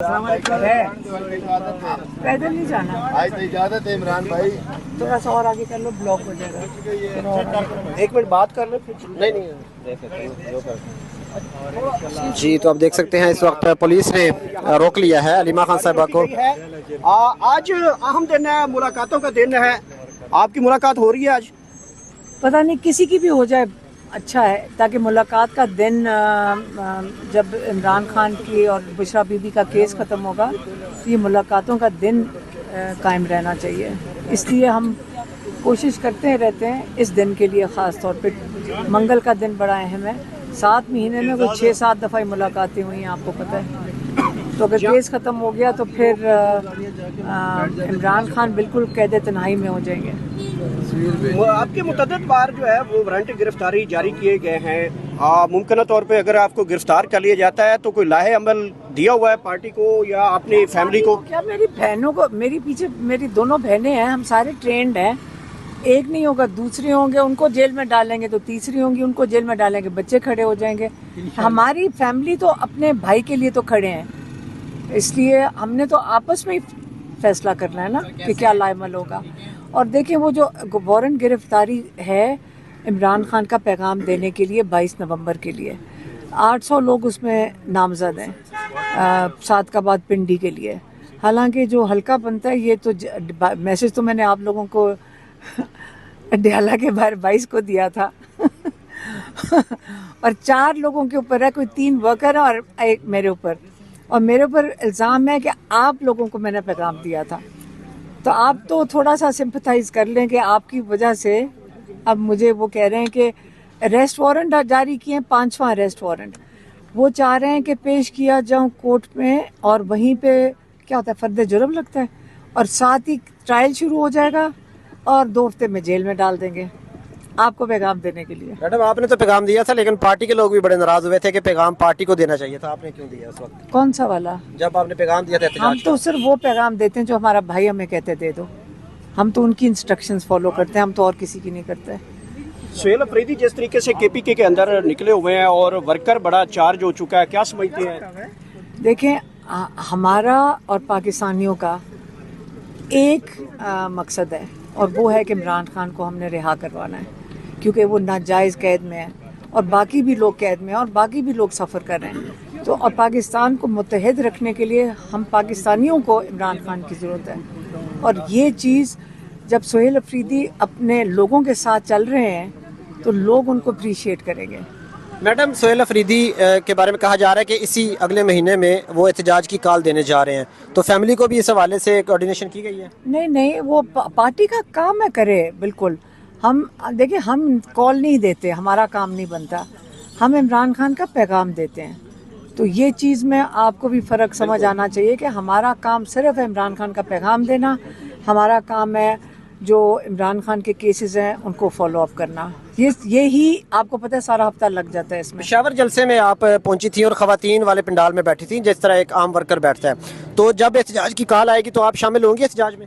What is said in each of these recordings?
पैदल नहीं जाना, आज तो इजाजत है इमरान भाई। थोड़ा सा और आगे कर लो, ब्लॉक हो जाएगा। एक मिनट बात कर लो, नहीं नहीं जी, तो आप देख सकते हैं इस वक्त पुलिस ने रोक लिया है अलीमा खान साहिबा को। आज अहम दिन है, मुलाकातों का दिन है। आपकी मुलाकात हो रही है आज? पता नहीं, किसी की भी हो जाए अच्छा है, ताकि मुलाकात का दिन जब इमरान खान की और बुशरा बीबी का केस ख़त्म होगा तो ये मुलाकातों का दिन कायम रहना चाहिए। इसलिए हम कोशिश करते रहते हैं इस दिन के लिए। ख़ास तौर पे मंगल का दिन बड़ा अहम है। 7 महीने में कोई 6-7 दफ़ा मुलाकातें हुई हैं, आपको पता है। तो अगर केस ख़त्म हो गया तो फिर इमरान खान बिल्कुल कैद तन्हाई में हो जाएंगे। आपके मुतअद्दिद बार जो है वो वारंट गिरफ्तारी जारी किए गए हैं। मुमकिन तौर पे अगर आपको गिरफ्तार कर लिया जाता है तो कोई लाहे अमल दिया हुआ है पार्टी को या अपनी फैमिली को? क्या मेरी बहनों को, मेरी पीछे मेरी दोनों बहनें हैं, हम सारे ट्रेंड हैं। एक नहीं होगा, दूसरे होंगे, उनको जेल में डालेंगे तो तीसरी होंगी, उनको जेल में डालेंगे, बच्चे खड़े हो जाएंगे। हमारी फैमिली तो अपने भाई के लिए तो खड़े हैं, इसलिए हमने तो आपस में ही फैसला करना है ना कि क्या लाएमल होगा। और देखिए, वो जो वारंट गिरफ्तारी है इमरान खान का पैगाम देने के लिए 22 नवंबर के लिए, 800 लोग उसमें नामजद हैं सादकाबाद पिंडी के लिए। हालांकि जो हल्का बनता है, ये तो मैसेज तो मैंने आप लोगों को डयाला के बाहर 22 को दिया था और 4 लोगों के ऊपर है, कोई 3 वर्कर है और एक मेरे ऊपर, और मेरे ऊपर इल्ज़ाम है कि आप लोगों को मैंने पैगाम दिया था। तो आप तो थोड़ा सा सिंपथाइज कर लें कि आपकी वजह से अब मुझे वो कह रहे हैं कि अरेस्ट वारंट जारी किए हैं, 5वां अरेस्ट वारंट। वो चाह रहे हैं कि पेश किया जाऊं कोर्ट में और वहीं पे क्या होता है, फर्द जुर्म लगता है और साथ ही ट्रायल शुरू हो जाएगा और 2 हफ्ते में जेल में डाल देंगे आपको पैगाम देने के लिए। मैडम, आपने तो पैगाम दिया था, लेकिन पार्टी के लोग भी बड़े नाराज हुए थे कि पैगाम पार्टी को देना चाहिए था, आपने क्यों दिया उस वक्त? कौन सा वाला? जब आपने पैगाम दिया था हम तो सिर्फ वो पैगाम देते हैं जो हमारा भाई हमें कहते दे दो। हम तो उनकी इंस्ट्रक्शंस फॉलो करते हैं, हम तो और किसी की नहीं करते। सुहेल अफरीदी जिस तरीके से केपीके के अंदर निकले हुए हैं और वर्कर बड़ा चार्ज हो चुका है, क्या समझते हैं? देखें, हमारा और पाकिस्तानियों का एक मकसद है और वो है कि इमरान खान को हमने रिहा करवाना है, क्योंकि वो नाजायज़ कैद में है और बाकी भी लोग कैद में हैं और बाकी भी लोग सफ़र कर रहे हैं। तो और पाकिस्तान को मुत्तहिद रखने के लिए हम पाकिस्तानियों को इमरान खान की ज़रूरत है। और ये चीज़ जब सुहेल अफरीदी अपने लोगों के साथ चल रहे हैं तो लोग उनको अप्रिशिएट करेंगे। मैडम, सुहेल अफरीदी के बारे में कहा जा रहा है कि इसी अगले महीने में वो एहतजाज की कॉल देने जा रहे हैं, तो फैमिली को भी इस हवाले से कोऑर्डिनेशन की गई है? नहीं, वो पार्टी का काम है, करे बिल्कुल। हम देखिए, हम कॉल नहीं देते, हमारा काम नहीं बनता, हम इमरान खान का पैगाम देते हैं। तो ये चीज़ में आपको भी फ़र्क समझ आना चाहिए कि हमारा काम सिर्फ इमरान खान का पैगाम देना, हमारा काम है जो इमरान खान के केसेस हैं उनको फॉलो अप करना। ये ही आपको पता है, सारा हफ्ता लग जाता है इसमें। पेशावर जलसे में आप पहुंची थी और ख़वातीन वाले पंडाल में बैठी थी, जिस तरह एक आम वर्कर बैठता है, तो जब एहतजाज की कॉल आएगी तो आप शामिल होंगे एहतजाज में?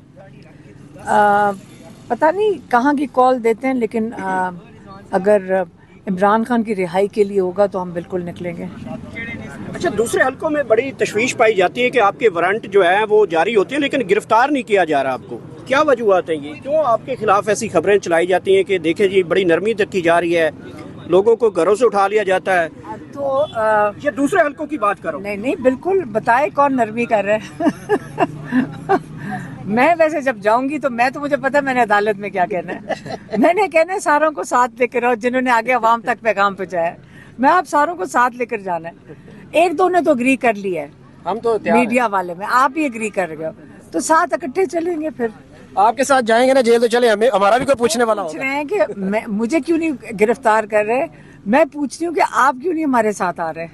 पता नहीं कहाँ की कॉल देते हैं, लेकिन अगर इमरान खान की रिहाई के लिए होगा तो हम बिल्कुल निकलेंगे। अच्छा, दूसरे हलकों में बड़ी तशवीश पाई जाती है कि आपके वारंट जो है वो जारी होते हैं लेकिन गिरफ्तार नहीं किया जा रहा आपको, क्या वजूहत है ये? क्यों आपके खिलाफ ऐसी खबरें चलाई जाती हैं कि देखे जी बड़ी नरमी रखी जा रही है, लोगों को घरों से उठा लिया जाता है? तो ये दूसरे हलकों की बात करो। नहीं, बिल्कुल, बताए कौन नरमी कर रहा है मैं वैसे जब जाऊंगी तो मुझे पता है मैंने अदालत में क्या कहना है। मैंने कहना है सारों को साथ लेकर आओ, जिन्होंने आगे अवाम तक पैगाम पहुंचाया। मैं आप सारों को साथ लेकर जाना है। 1-2 ने तो एग्री कर लिया है, हम तो मीडिया वाले में, आप भी एग्री कर रहे हो, तो साथ इकट्ठे चलेंगे। फिर आपके साथ जाएंगे ना जेल, तो चले, हमें हमारा भी कोई पूछने वाला पूछ होगा। रहे हैं कि मुझे क्यों नहीं गिरफ्तार कर रहे, मैं पूछ रही हूँ कि आप क्यों नहीं हमारे साथ आ रहे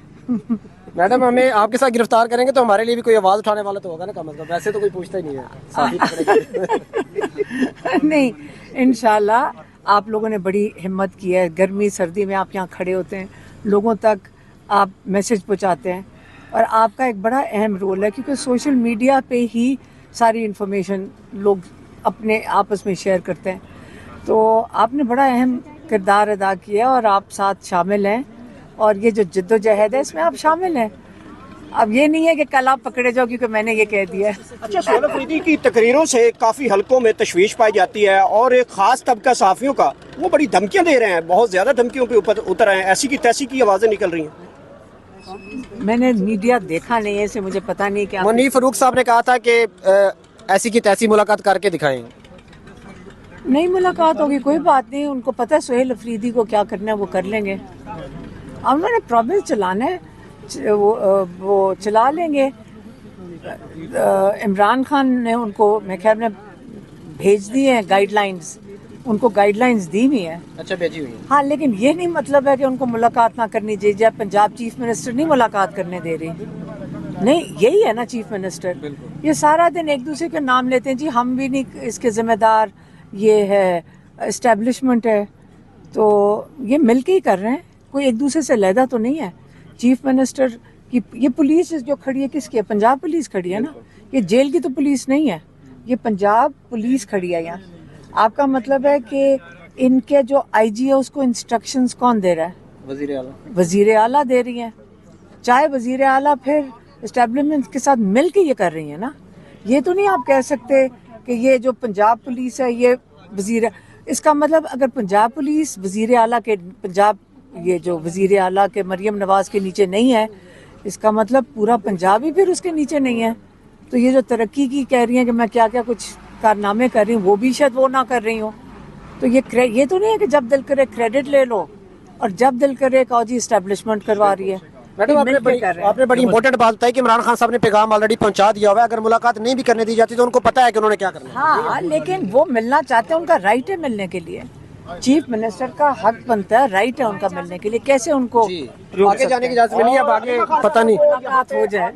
मैडम, हमें आपके साथ गिरफ्तार करेंगे तो हमारे लिए भी कोई आवाज़ उठाने वाला तो होगा ना, कम से कम। वैसे तो कोई पूछता ही नहीं है, साथ ही पकड़ेंगे। नहीं, इंशाल्लाह आप लोगों ने बड़ी हिम्मत की है। गर्मी सर्दी में आप यहाँ खड़े होते हैं, लोगों तक आप मैसेज पहुँचाते हैं और आपका एक बड़ा अहम रोल है, क्योंकि सोशल मीडिया पे ही सारी इन्फॉर्मेशन लोग अपने आपस में शेयर करते हैं। तो आपने बड़ा अहम किरदार अदा किया और आप साथ शामिल हैं, और ये जो जद्दोजहद है इसमें आप शामिल हैं। अब ये नहीं है कि कल आप पकड़े जाओ क्योंकि मैंने ये कह दिया है। अच्छा, सुहेल अफरीदी की तकरीरों से काफ़ी हलकों में तशवीश पाई जाती है और एक ख़ास तबका सहाफ़ियों का वो बड़ी धमकियां दे रहे हैं, बहुत ज़्यादा धमकियों पे ऊपर उतर आए हैं, ऐसी की तैसी की आवाज़ें निकल रही हैं। मैंने मीडिया देखा नहीं है, इससे मुझे पता नहीं क्या। मुनीफ फारूक साहब ने कहा था कि ऐसी की तैसी मुलाकात करके दिखाएं। नहीं मुलाकात होगी, कोई बात नहीं, उनको पता है सुहेल अफरीदी को क्या करना है वो कर लेंगे। अब उन्होंने प्रॉब्लम चलाना है, वो चला लेंगे। इमरान खान ने उनको मेरे ख्याल में भेज दिए हैं गाइडलाइंस, उनको गाइडलाइंस दी हुई है। अच्छा, भेजी हुई है। हाँ, लेकिन ये नहीं मतलब है कि उनको मुलाकात ना करनी चाहिए। जब पंजाब चीफ मिनिस्टर नहीं मुलाकात करने दे रही, नहीं यही है ना चीफ मिनिस्टर। ये सारा दिन एक दूसरे के नाम लेते हैं, जी हम भी नहीं इसके जिम्मेदार, ये है एस्टेब्लिशमेंट है, तो ये मिल के ही कर रहे हैं, कोई एक दूसरे से लहदा तो नहीं है। चीफ मिनिस्टर की ये पुलिस जो खड़ी है किसकी है? पंजाब पुलिस खड़ी है ना, ये जेल की तो पुलिस नहीं है, ये पंजाब पुलिस खड़ी है यहाँ। आपका मतलब है कि इनके जो आईजी है उसको इंस्ट्रक्शंस कौन दे रहा है? वजीर आला। वजीर आला दे रही हैं, चाहे वजीर आला फिर एस्टेब्लिशमेंट के साथ मिल के ये कर रही है ना। ये तो नहीं आप कह सकते कि ये जो पंजाब पुलिस है ये वजीर, इसका मतलब अगर पंजाब पुलिस वजीर आला के, पंजाब ये जो वजीर आला के मरियम नवाज के नीचे नहीं है, इसका मतलब पूरा पंजाब ही फिर उसके नीचे नहीं है। तो ये जो तरक्की की कह रही हैं कि मैं क्या क्या कुछ कारनामे कर रही हूँ, वो भी शायद वो ना कर रही हूँ। तो ये तो नहीं है कि जब दिल करे क्रेडिट ले लो और जब दिल करे कहो जी एस्टेब्लिशमेंट करवा रही है। मैडम, आपने बड़ी इंपॉर्टेंट बात बताई कि इमरान खान साहब ने पैगाम ऑलरेडी पहुंचा दिया हुआ है, अगर मुलाकात नहीं भी करने दी जाती तो उनको पता है कि उन्होंने क्या करना है। हाँ, लेकिन वो मिलना चाहते हैं, उनका राइट है मिलने के लिए। चीफ मिनिस्टर का हक बनता है, राइट है उनका मिलने के लिए। कैसे उनको आगे जाने की इजाजत मिली है, अब आगे पता नहीं मुलाकात हो जाए।